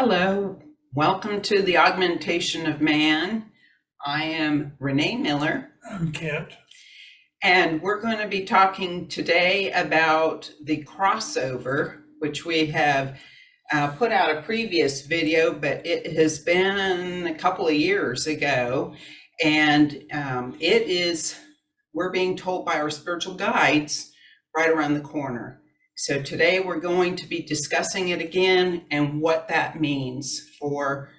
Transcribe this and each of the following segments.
Hello, welcome to the Augmentation of Man. I am Renee Miller, I'm Kent. and we're going to be talking today about the crossover, which we have put out a previous video, but it has been a couple of years ago, and we're being told by our spiritual guides right around the corner. So today we're going to be discussing it again and what that means for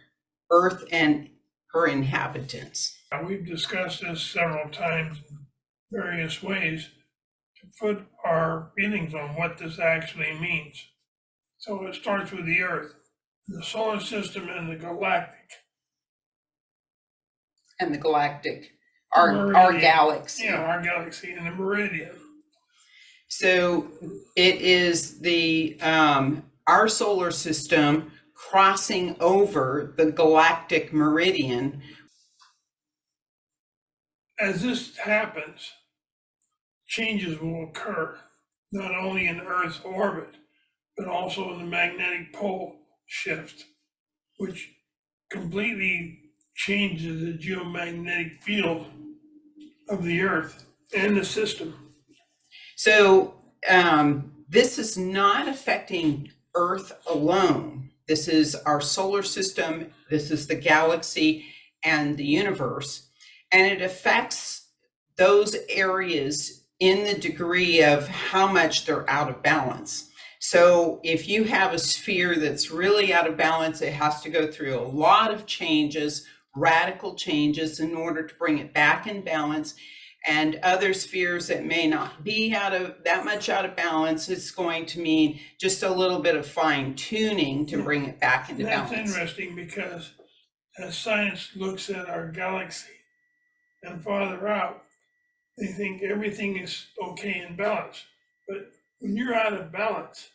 Earth and her inhabitants. We've discussed this several times in various ways to put our feelings on what this actually means. So it starts with the Earth, the solar system, and the galactic. And the galactic, our galaxy. Yeah, our galaxy and the meridian. So it is our solar system crossing over the galactic meridian. As this happens, changes will occur, not only in Earth's orbit, but also in the magnetic pole shift, which completely changes the geomagnetic field of the Earth and the system. So this is not affecting Earth alone. This is our solar system, this is the galaxy and the universe, and it affects those areas in the degree of how much they're out of balance. So if you have a sphere that's really out of balance, it has to go through a lot of changes, radical changes, in order to bring it back in balance. And other spheres that may not be that much out of balance, it's going to mean just a little bit of fine tuning to bring it back into balance. That's interesting because as science looks at our galaxy and farther out, they think everything is okay in balance. But when you're out of balance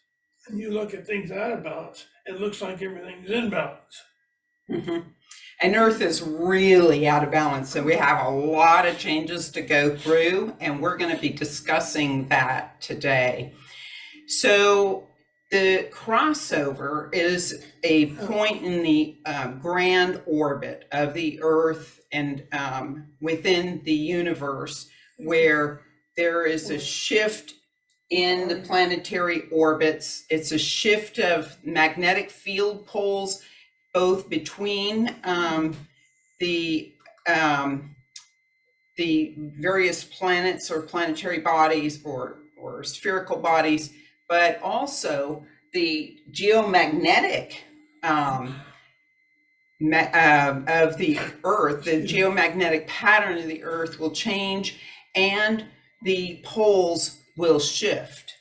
and you look at things out of balance, it looks like everything's in balance. Mm-hmm. And Earth is really out of balance. So we have a lot of changes to go through, and we're going to be discussing that today. So the crossover is a point in the grand orbit of the Earth and within the universe where there is a shift in the planetary orbits. It's a shift of magnetic field poles both between the various planets or planetary bodies or spherical bodies, but also the geomagnetic of the Earth. The geomagnetic pattern of the Earth will change, and the poles will shift.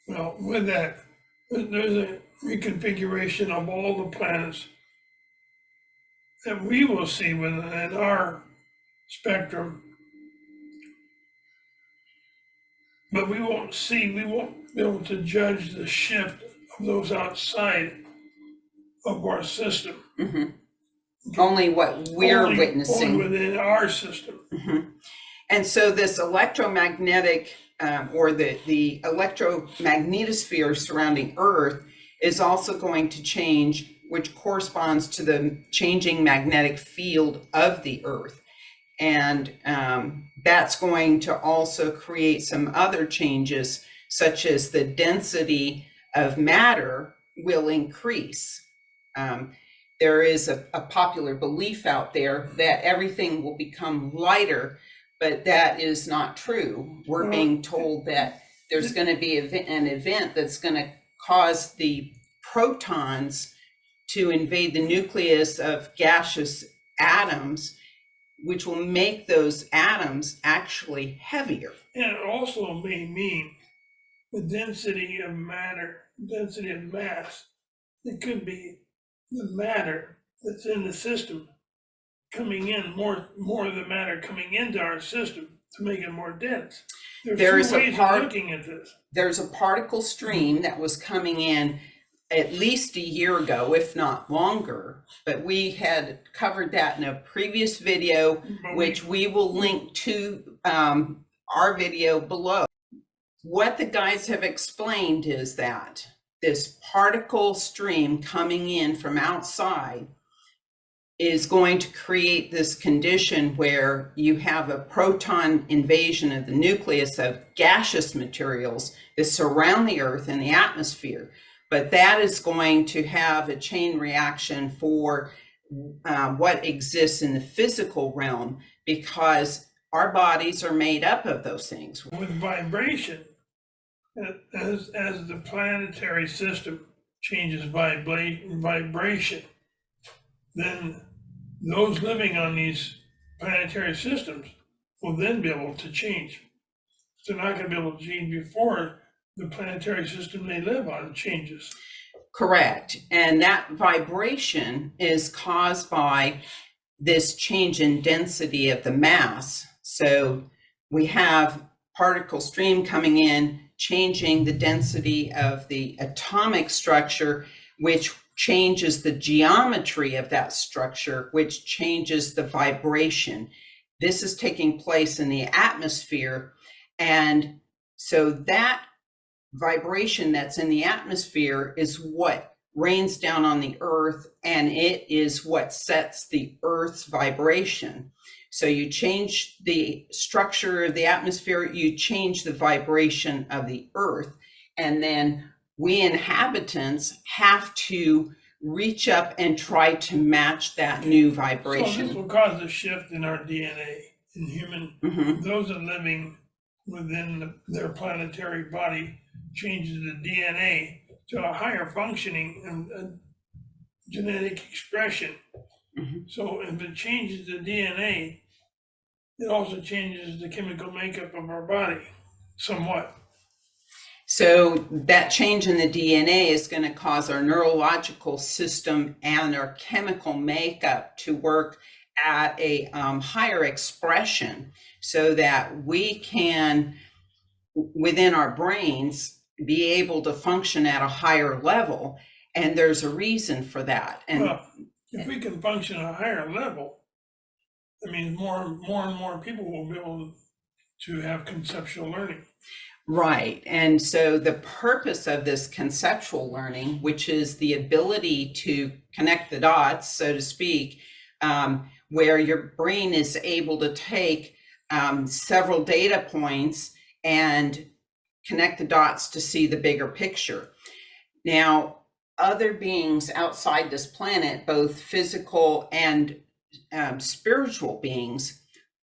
Well, with that, there's a reconfiguration of all the planets that we will see within our spectrum, but we won't be able to judge the shift of those outside of our system. Mm-hmm. Only what we're witnessing. Only within our system. Mm-hmm. And so this electromagnetic or the electromagnetosphere surrounding Earth is also going to change, which corresponds to the changing magnetic field of the Earth. And that's going to also create some other changes, such as the density of matter will increase. There is a popular belief out there that everything will become lighter, but that is not true. We're being told that there's going to be an event that's going to cause the protons to invade the nucleus of gaseous atoms, which will make those atoms actually heavier. And it also may mean the density of matter, density of mass. It could be the matter that's in the system coming in, more of the matter coming into our system to make it more dense. There's two ways of looking at this. There's a particle stream that was coming in at least a year ago, if not longer, but we had covered that in a previous video, which we will link to our video below. What the guys have explained is that this particle stream coming in from outside is going to create this condition where you have a proton invasion of the nucleus of gaseous materials that surround the Earth and the atmosphere. But that is going to have a chain reaction for what exists in the physical realm, because our bodies are made up of those things. With vibration, as the planetary system changes vibration, then those living on these planetary systems will then be able to change. They're not going to be able to change before the planetary system they live on changes. Correct. And that vibration is caused by this change in density of the mass. So we have particle stream coming in, changing the density of the atomic structure, which changes the geometry of that structure, which changes the vibration. This is taking place in the atmosphere. And so that vibration that's in the atmosphere is what rains down on the Earth, and it is what sets the Earth's vibration. So you change the structure of the atmosphere, you change the vibration of the Earth, and then we inhabitants have to reach up and try to match that new vibration. So this will cause a shift in our DNA in human. Those are living within their planetary body changes the DNA to a higher functioning and genetic expression. So if it changes the DNA, it also changes the chemical makeup of our body somewhat. So that change in the DNA is going to cause our neurological system and our chemical makeup to work at a higher expression, so that we can, within our brains, be able to function at a higher level. And there's a reason for that. And well, if we can function at a higher level, that means more and more people will be able to have conceptual learning. Right. And so the purpose of this conceptual learning, which is the ability to connect the dots, so to speak, where your brain is able to take several data points and connect the dots to see the bigger picture. Now, other beings outside this planet, both physical and spiritual beings,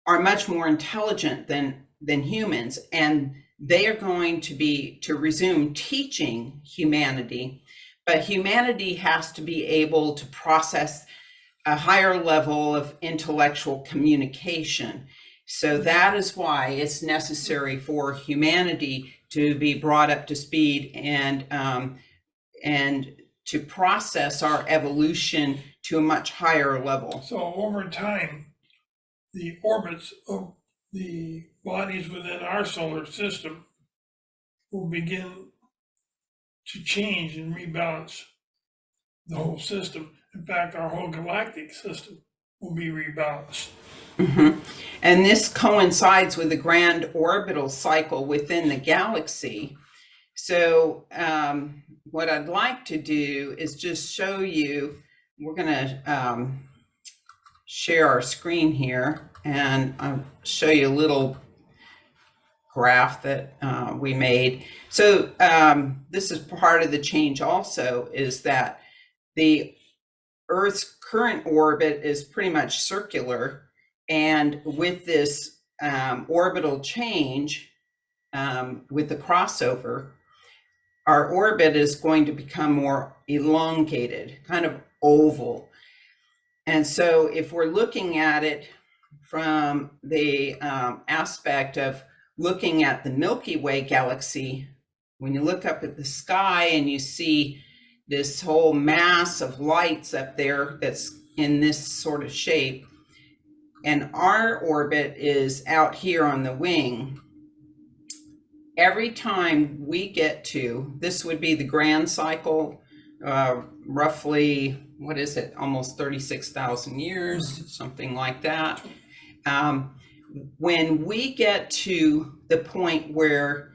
are much more intelligent than humans, and they are going to resume teaching humanity, but humanity has to be able to process a higher level of intellectual communication. So that is why it's necessary for humanity to be brought up to speed and to process our evolution to a much higher level. So over time, the orbits of the bodies within our solar system will begin to change and rebalance the whole system. In fact, our whole galactic system will be rebalanced. And this coincides with the grand orbital cycle within the galaxy. So what I'd like to do is just show you, we're going to share our screen here, and I'll show you a little graph that we made. So this is part of the change also, is that the Earth's current orbit is pretty much circular, and with this orbital change, with the crossover, our orbit is going to become more elongated, kind of oval. And so if we're looking at it from the aspect of looking at the Milky Way galaxy, when you look up at the sky and you see this whole mass of lights up there that's in this sort of shape, and our orbit is out here on the wing, every time we get to, this would be the grand cycle, roughly, what is it, almost 36,000 years, something like that. When we get to the point where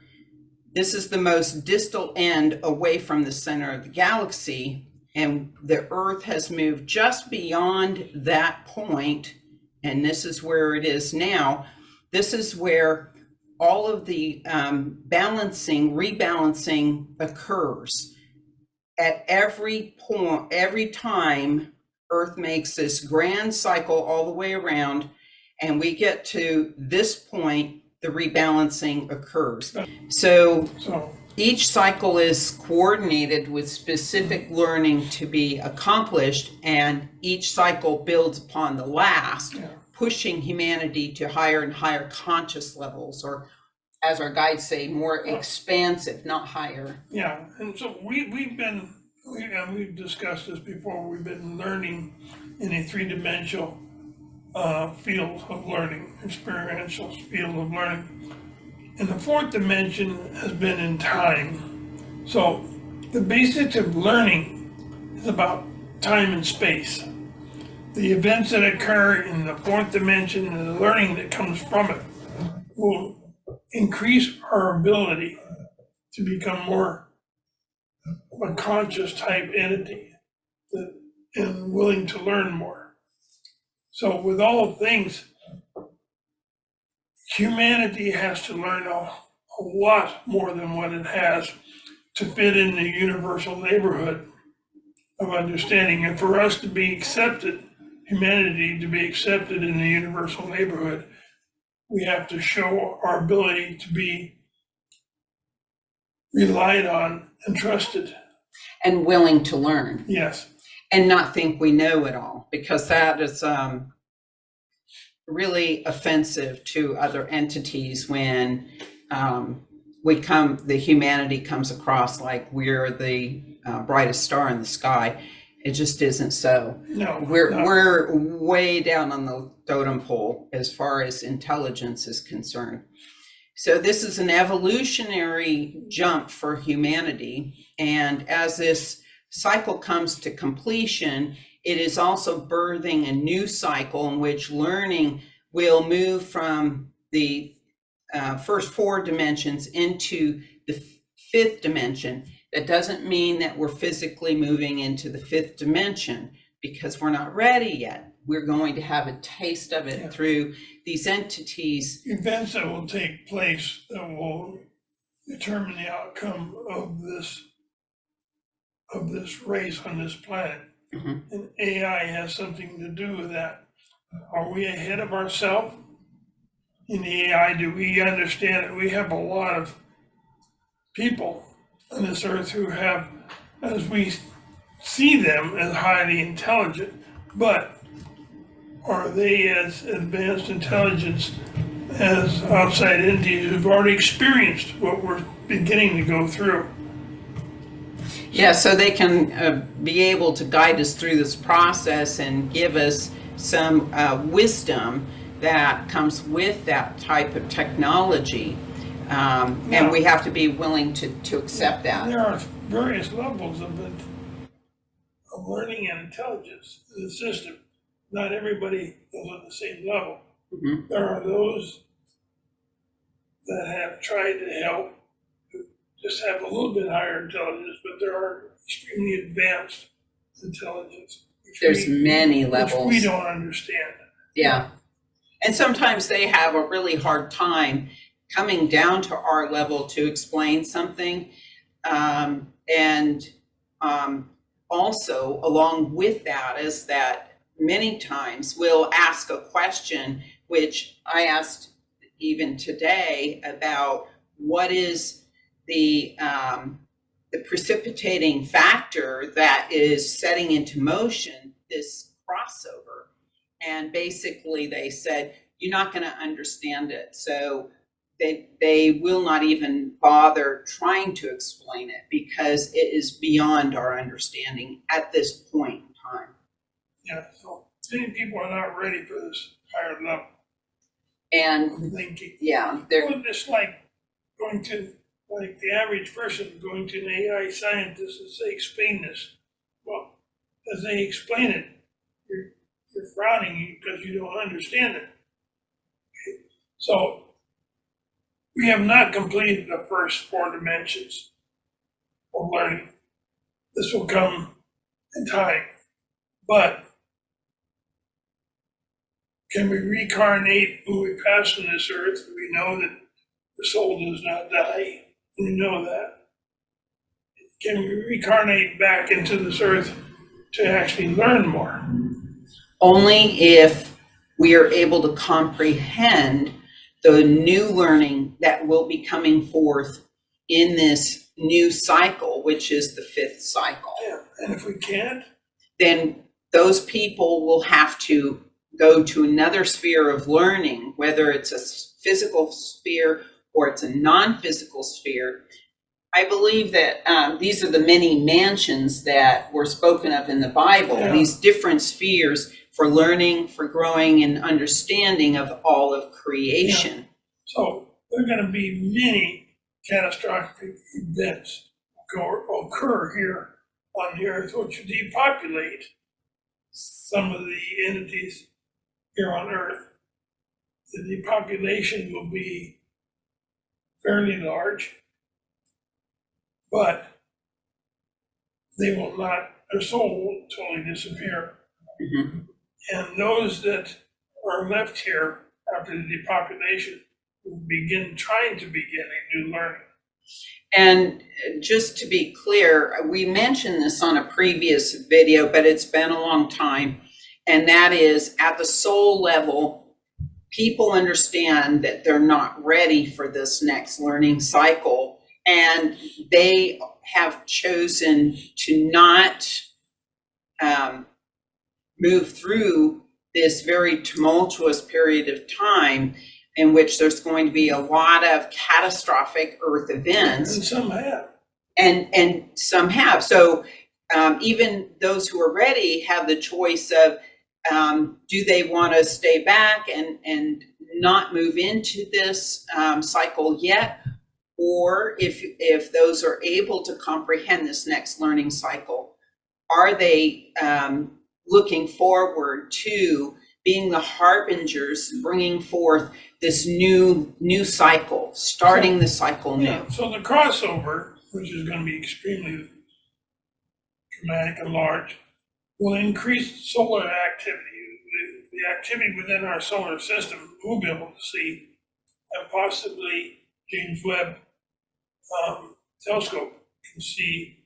this is the most distal end away from the center of the galaxy, and the Earth has moved just beyond that point, and this is where it is now. This is where all of the rebalancing occurs. At every point, every time Earth makes this grand cycle all the way around, and we get to this point, the rebalancing occurs. So each cycle is coordinated with specific learning to be accomplished, and each cycle builds upon the last, pushing humanity to higher and higher conscious levels, or as our guides say, more expansive, not higher. Yeah, and so we've discussed this before, we've been learning in a three-dimensional field of learning, experiential field of learning. And the fourth dimension has been in time. So the basics of learning is about time and space. The events that occur in the fourth dimension and the learning that comes from it will increase our ability to become more of a conscious type entity and willing to learn more. So with all things, humanity has to learn a lot more than what it has to fit in the universal neighborhood of understanding. And for us to be accepted, humanity to be accepted in the universal neighborhood, we have to show our ability to be relied on and trusted. And willing to learn. Yes. And not think we know it all, because that is really offensive to other entities when the humanity comes across like we're the brightest star in the sky. It just isn't so. No, we're way down on the totem pole as far as intelligence is concerned. So this is an evolutionary jump for humanity, and as this cycle comes to completion, it is also birthing a new cycle in which learning will move from the first four dimensions into the fifth dimension. That doesn't mean that we're physically moving into the fifth dimension, because we're not ready yet. We're going to have a taste of it through these entities. Events that will take place that will determine the outcome of this race on this planet. Mm-hmm. And AI has something to do with that. Are we ahead of ourselves in the AI? Do we understand that we have a lot of people on this earth who have, as we see them, as highly intelligent, but are they as advanced intelligence as outside entities who've already experienced what we're beginning to go through? Yeah, so they can be able to guide us through this process and give us some wisdom that comes with that type of technology. And we have to be willing to accept that. There are various levels of learning and intelligence in the system. Not everybody is on the same level. Mm-hmm. There are those that have tried to help, who just have a little bit higher intelligence, but there are extremely advanced intelligence. There's many levels. Which we don't understand. Yeah. And sometimes they have a really hard time coming down to our level to explain something. Also, along with that, is that many times we'll ask a question, which I asked even today, about what is the precipitating factor that is setting into motion this crossover. And basically they said, you're not going to understand it. So they will not even bother trying to explain it, because it is beyond our understanding at this point in time. Yeah, so many people are not ready for this higher level. And thinking. Yeah, they're just like the average person going to an AI scientist and say, explain this. Well, as they explain it, you're frowning because you don't understand it. Okay? So we have not completed the first 4 dimensions of learning. This will come in time. But can we reincarnate when we pass from this earth? We know that the soul does not die. We know that. Can we reincarnate back into this earth to actually learn more? Only if we are able to comprehend the new learning that will be coming forth in this new cycle, which is the 5th cycle. Yeah, and if we can't, then those people will have to go to another sphere of learning, whether it's a physical sphere or it's a non-physical sphere. I believe that these are the many mansions that were spoken of in the Bible, Yeah. these different spheres for learning, for growing, and understanding of all of creation. so there are going to be many catastrophic events occur here on the earth, which will depopulate some of the entities here on earth. The depopulation will be fairly large, but they will not, their soul will totally disappear. Mhm. And those that are left here after the depopulation will trying to begin a new learning. And just to be clear, we mentioned this on a previous video, but it's been a long time. And that is, at the soul level, people understand that they're not ready for this next learning cycle. And they have chosen to not move through this very tumultuous period of time in which there's going to be a lot of catastrophic earth events. And some have. And some have. So even those who are ready have the choice of, do they want to stay back and not move into this cycle yet? Or if those are able to comprehend this next learning cycle, are they looking forward to being the harbingers, bringing forth this new cycle, starting the cycle new? Yeah, so the crossover, which is going to be extremely dramatic and large, will increase solar activity. The activity within our solar system we'll be able to see, and possibly James Webb telescope can see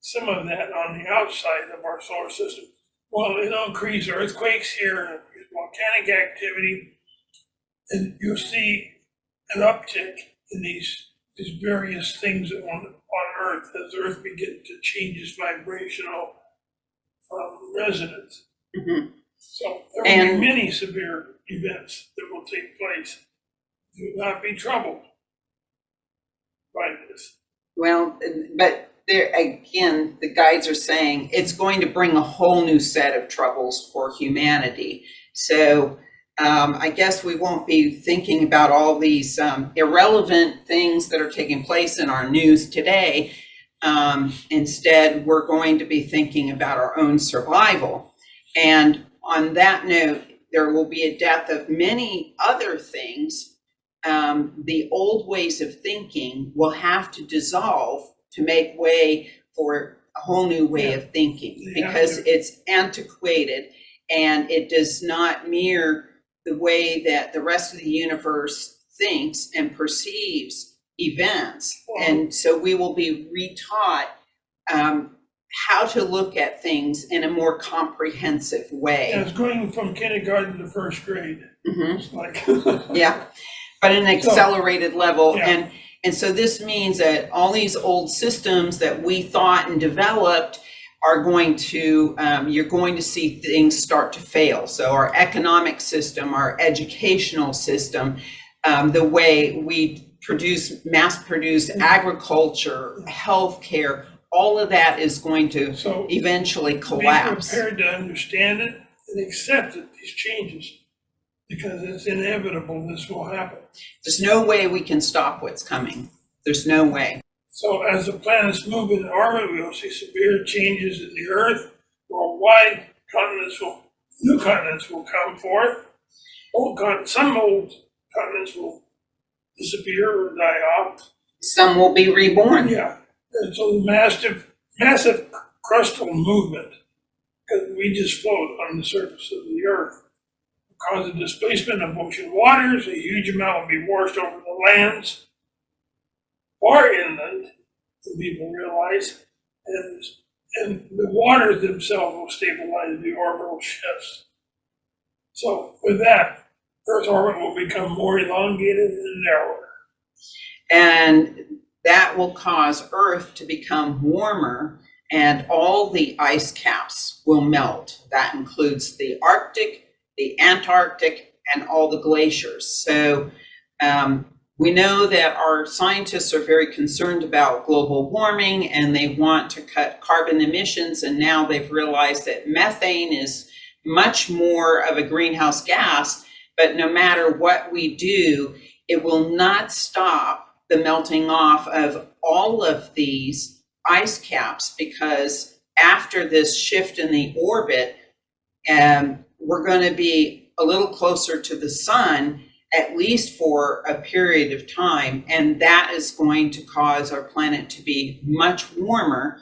some of that on the outside of our solar system. Well, it'll increase earthquakes here, volcanic activity, and you'll see an uptick in these various things on Earth as Earth begins to change its vibrational resonance. Mhm. So there will be many severe events that will take place. Do not be troubled by this. Well, but there again, the guides are saying it's going to bring a whole new set of troubles for humanity. So I guess we won't be thinking about all these irrelevant things that are taking place in our news today. Instead, we're going to be thinking about our own survival. And on that note, there will be a death of many other things. The old ways of thinking will have to dissolve to make way for a whole new way of thinking, because it's antiquated and it does not mirror the way that the rest of the universe thinks and perceives events. And so we will be retaught how to look at things in a more comprehensive way. Yeah, it's going from kindergarten to first grade. Mhm. It's like Yeah, but at an accelerated level. Yeah. And so this means that all these old systems that we thought and developed are going to, you're going to see things start to fail. So our economic system, our educational system, the way we mass produce agriculture, healthcare, all of that is going to eventually collapse. Be prepared to understand it and accept it, these changes, because it's inevitable this will happen. There's no way we can stop what's coming. There's no way. So as the planets move in orbit, we will see severe changes in the Earth. Worldwide, new continents will come forth. Some old continents will disappear or die off. Some will be reborn. Yeah, and so massive crustal movement, because we just float on the surface of the earth, will cause a displacement of ocean waters. A huge amount will be washed over the lands far inland than people realize, and the waters themselves will stabilize the orbital shifts. So with that, Earth's orbit will become more elongated and narrower. And that will cause Earth to become warmer, and all the ice caps will melt. That includes the Arctic, the Antarctic, and all the glaciers. So we know that our scientists are very concerned about global warming, and they want to cut carbon emissions. And now they've realized that methane is much more of a greenhouse gas, but no matter what we do, it will not stop the melting off of all of these ice caps, because after this shift in the orbit, we're going to be a little closer to the sun, at least for a period of time, and that is going to cause our planet to be much warmer.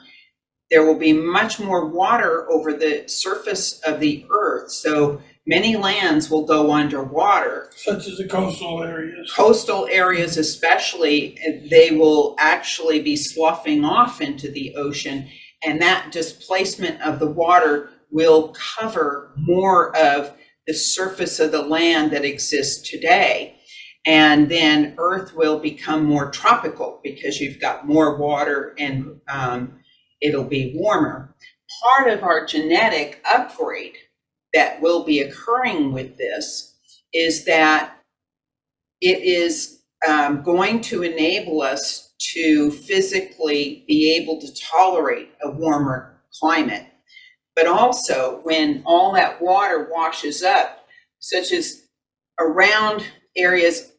There will be much more water over the surface of the earth, so many lands will go underwater. Such as the coastal areas. Coastal areas especially, they will actually be sloughing off into the ocean, and that displacement of the water will cover more of the surface of the land that exists today. And then Earth will become more tropical because you've got more water, and it'll be warmer. Part of our genetic upgrade that will be occurring with this is that it is going to enable us to physically be able to tolerate a warmer climate. But also, when all that water washes up, such as around areas,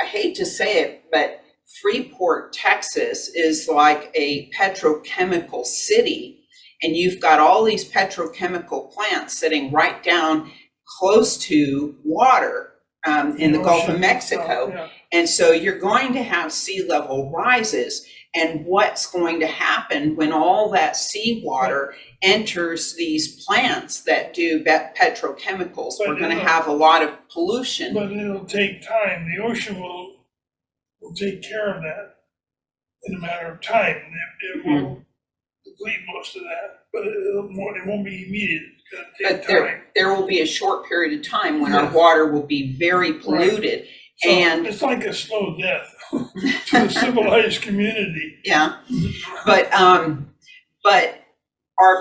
I hate to say it, but Freeport, Texas is like a petrochemical city, and you've got all these petrochemical plants sitting right down close to water in the Gulf of Mexico. Yeah. And so you're going to have sea level rises. And what's going to happen when all that seawater enters these plants that do petrochemicals? But we're going to have a lot of pollution. But it'll take time. The ocean will take care of that in a matter of time. It will deplete most of that, but it won't be immediate. It's going to take time. There will be a short period of time when our water will be very polluted. Right. So and it's like a slow death to the civilized community. Yeah, but our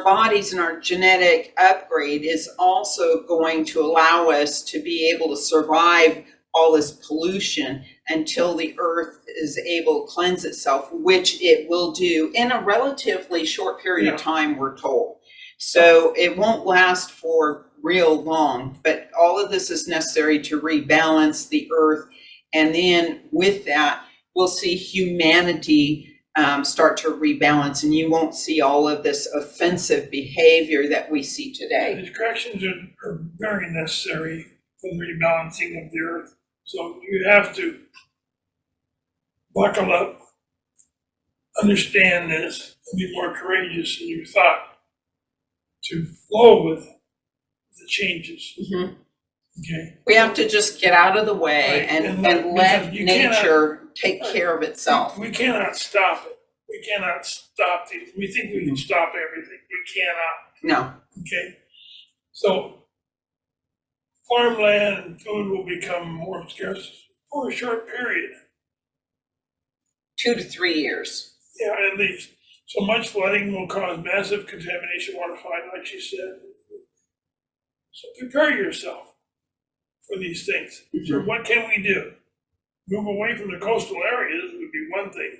bodies and our genetic upgrade is also going to allow us to be able to survive all this pollution until the earth is able to cleanse itself, which it will do in a relatively short period of time, we're told. So it won't last for real long, but all of this is necessary to rebalance the earth. And then with that, we'll see humanity start to rebalance, and you won't see all of this offensive behavior that we see today. These corrections are very necessary for the rebalancing of the earth. So you have to buckle up, understand this, and be more courageous in your thought to flow with the changes. Mm-hmm. Okay. We have to just get out of the way and let nature take care of itself. We cannot stop it. We cannot stop these. We think we can stop everything. We cannot. No. Okay. So farmland and food will become more scarce for a short period. 2 to 3 years. Yeah, at least. So much flooding will cause massive contamination of water supply, like you said. So prepare yourself for these things. So what can we do? Move away from the coastal areas would be one thing.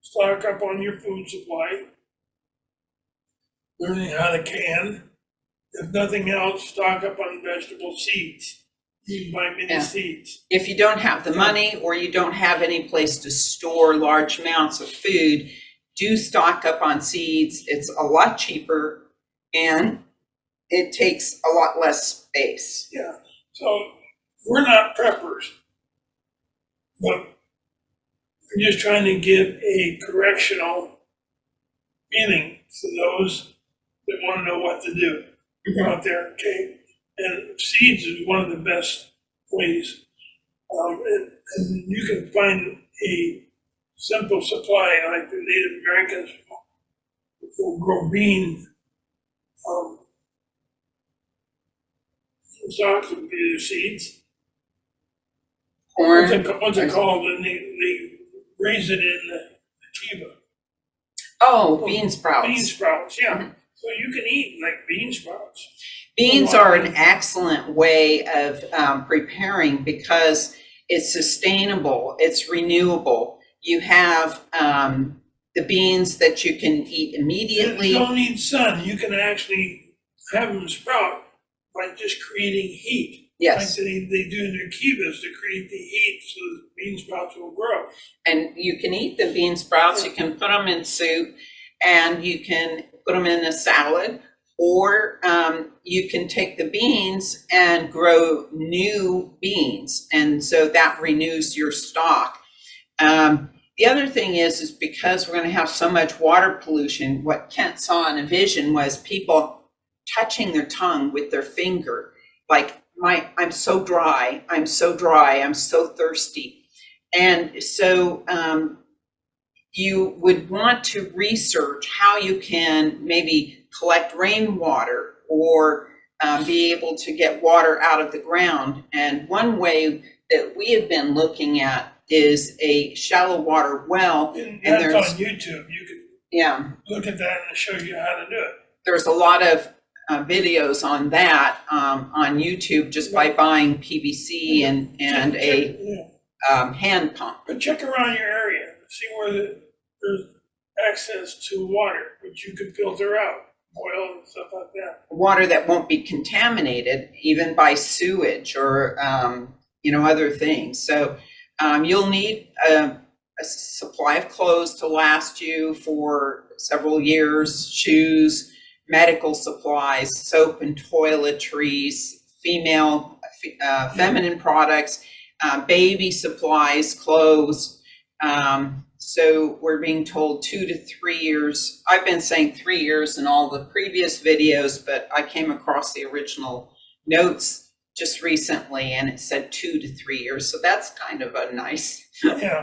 Stock up on your food supply. Learning how to can. If nothing else, stock up on vegetable seeds. You can buy mini seeds. If you don't have the money, or you don't have any place to store large amounts of food, do stock up on seeds. It's a lot cheaper, and it takes a lot less space. Yeah. So we're not preppers, but I'm just trying to give a correctional meaning to those that want to know what to do out there, okay? And seeds is one of the best ways. And you can find a simple supply, like the Native Americans will grow bean, stalks would be the seeds. Corn. What's it called? And they raise it in the kiva. Oh, bean sprouts. Bean sprouts, yeah. So you can eat like bean sprouts. Beans are an excellent way of preparing because it's sustainable, it's renewable. You have the beans that you can eat immediately. You don't need sun. You can actually have them sprout by just creating heat. Yes. Like they do in their kivas to create the heat so the bean sprouts will grow. And you can eat the bean sprouts, you can put them in soup, and you can put them in a salad, or you can take the beans and grow new beans. And so that renews your stock. The other thing is because we're going to have so much water pollution, what Kent saw in a vision was people touching their tongue with their finger, like, I'm so dry, I'm so dry, I'm so thirsty. And so you would want to research how you can maybe collect rainwater or be able to get water out of the ground. And one way that we have been looking at is a shallow water well. And there's that's on YouTube. You can look at that and show you how to do it. There's a lot of videos on that on YouTube just by buying PVC and a hand pump. But check around your area, see where there's access to water, which you could filter out, oil and stuff like that. Water that won't be contaminated even by sewage or other things. So you'll need a supply of clothes to last you for several years, shoes, medical supplies, soap and toiletries, feminine products, baby supplies, clothes. So we're being told 2 to 3 years. I've been saying 3 years in all the previous videos, but I came across the original notes just recently and it said 2 to 3 years. So that's kind of a nice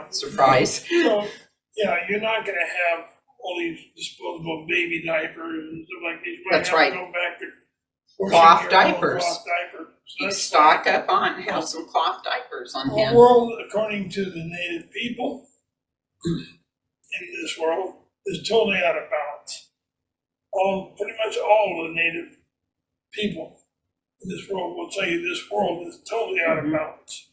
surprise. So, you're not going to have all these disposable baby diapers and stuff like this. That's right. Go back to cloth diapers. Cloth diaper. So you stock up on, have some cloth diapers on hand. The world, according to the native people in this world, is totally out of balance. Pretty much all the native people in this world will tell you this world is totally out of balance.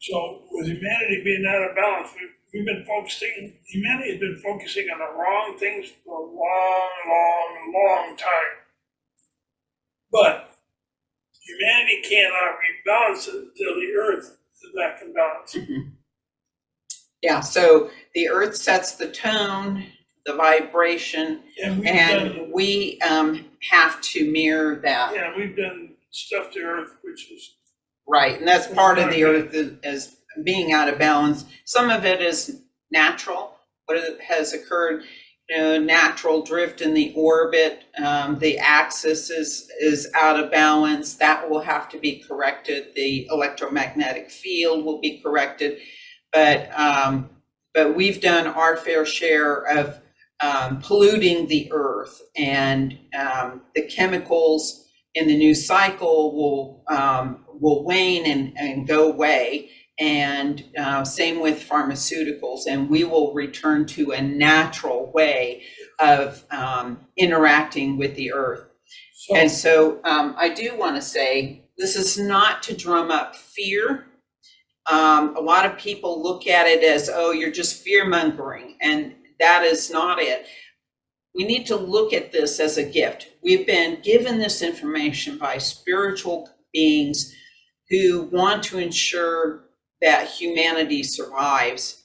So with humanity being out of balance, humanity has been focusing on the wrong things for a long time. But humanity cannot rebalance it until the earth is back in balance. Yeah, so the earth sets the tone, the vibration, and we have to mirror that. Yeah, we've done stuff to earth, which is right, and that's part of the earth as being out of balance. Some of it is natural, what has occurred, natural drift in the orbit, the axis is out of balance. That will have to be corrected. The electromagnetic field will be corrected, but we've done our fair share of polluting the earth, and the chemicals in the new cycle will wane and go away. And same with pharmaceuticals, and we will return to a natural way of interacting with the earth. And so I do want to say, this is not to drum up fear. A lot of people look at it as, oh, you're just fear mongering, and that is not it. We need to look at this as a gift. We've been given this information by spiritual beings who want to ensure that humanity survives,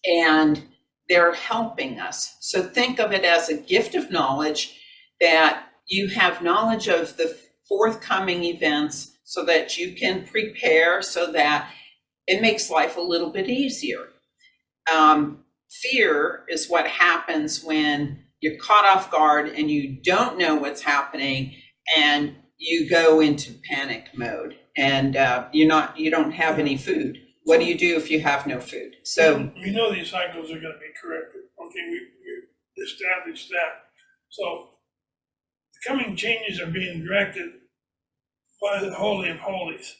and they're helping us. So think of it as a gift of knowledge, that you have knowledge of the forthcoming events so that you can prepare, so that it makes life a little bit easier. Fear is what happens when you're caught off guard and you don't know what's happening, and you go into panic mode, and you don't have any food. What do you do if you have no food? So we know these cycles are going to be corrected. Okay, we established that. So the coming changes are being directed by the Holy of Holies,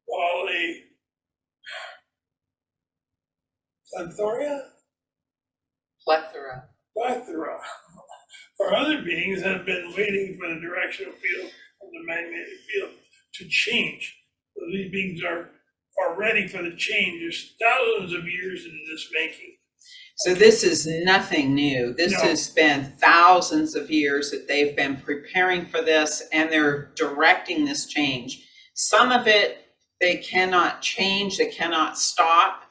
while a plethora or other beings have been waiting for the directional field of the magnetic field to change. So these beings are ready for the change. There's thousands of years in this making. So this is nothing new. This has been thousands of years that they've been preparing for this, and they're directing this change. Some of it they cannot change, they cannot stop,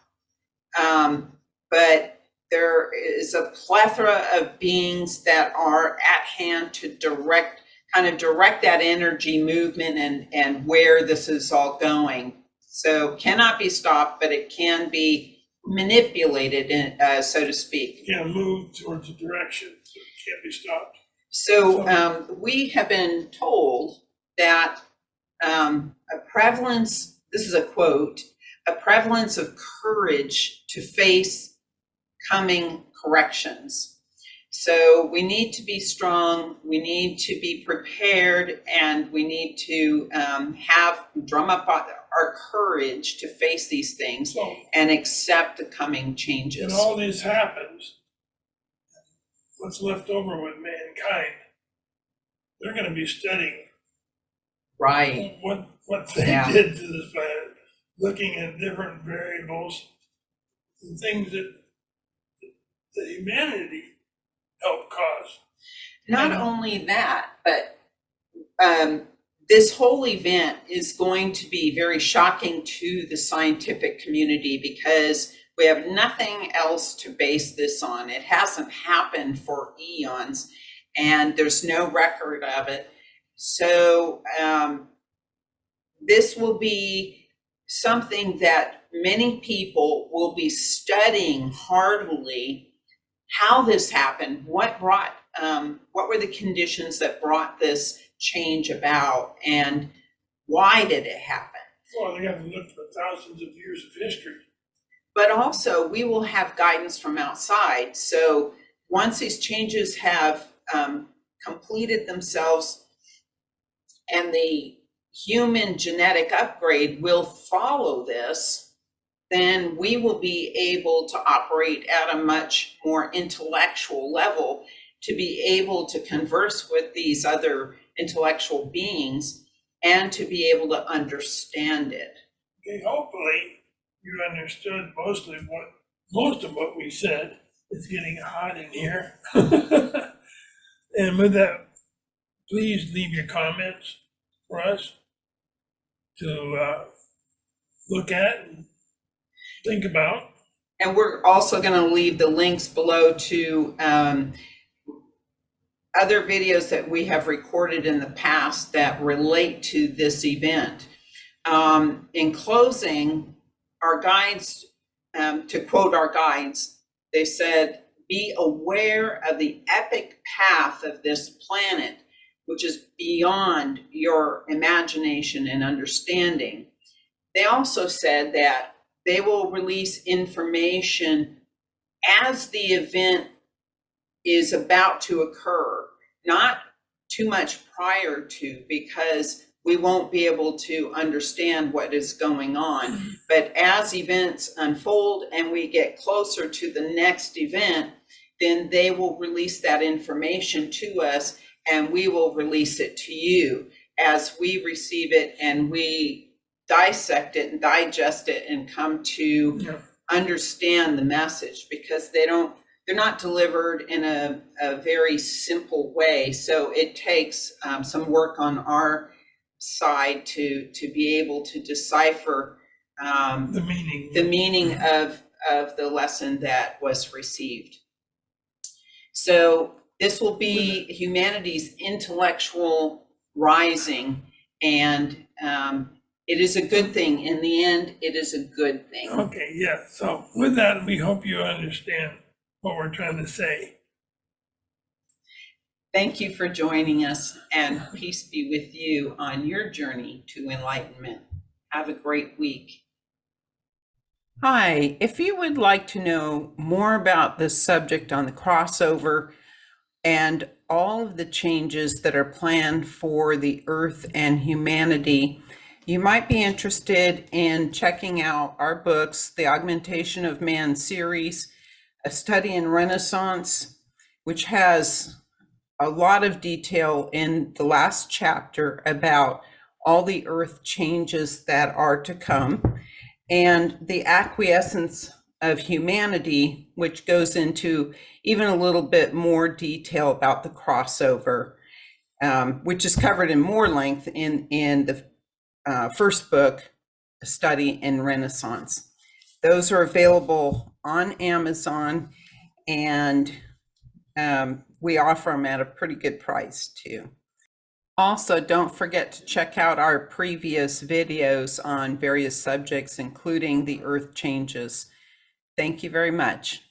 but there is a plethora of beings that are at hand to direct that energy movement and where this is all going. So cannot be stopped, but it can be manipulated, so to speak. Yeah, move towards a direction, so it can't be stopped. So we have been told that a prevalence, this is a quote, a prevalence of courage to face coming corrections. So we need to be strong, we need to be prepared, and we need to drum up our courage to face these things and accept the coming changes. And all this happens, what's left over with mankind, they're going to be studying what they did to this planet, looking at different variables and things that humanity helped cause. Not only that, but this whole event is going to be very shocking to the scientific community because we have nothing else to base this on. It hasn't happened for eons, and there's no record of it. So this will be something that many people will be studying heartily. How this happened, what were the conditions that brought this change about, and why did it happen? Well, they have to look for thousands of years of history. But also, we will have guidance from outside. So once these changes have completed themselves and the human genetic upgrade will follow this, then we will be able to operate at a much more intellectual level to be able to converse with these other intellectual beings and to be able to understand it. Okay, hopefully you understood most of what we said. It's getting hot in here. And with that, please leave your comments for us to look at and think about. And we're also going to leave the links below to other videos that we have recorded in the past that relate to this event. In closing, our guides, to quote our guides, they said, "Be aware of the epic path of this planet, which is beyond your imagination and understanding." They also said that they will release information as the event is about to occur, not too much prior to, because we won't be able to understand what is going on. But as events unfold and we get closer to the next event, then they will release that information to us, and we will release it to you as we receive it and we dissect it and digest it and come to understand the message, because they're not delivered in a very simple way. So it takes some work on our side to be able to decipher the meaning of the lesson that was received. So this will be humanity's intellectual rising, and It is a good thing. In the end, it is a good thing. Okay, yeah, so with that, we hope you understand what we're trying to say. Thank you for joining us, and peace be with you on your journey to enlightenment. Have a great week. Hi, if you would like to know more about this subject on the crossover and all of the changes that are planned for the Earth and humanity, you might be interested in checking out our books, the Augmentation of Man series, A Study in Renaissance, which has a lot of detail in the last chapter about all the Earth changes that are to come, and The Acquiescence of Humanity, which goes into even a little bit more detail about the crossover, which is covered in more length in the first book, A Study in Renaissance. Those are available on Amazon, and we offer them at a pretty good price too. Also, don't forget to check out our previous videos on various subjects, including the Earth changes. Thank you very much.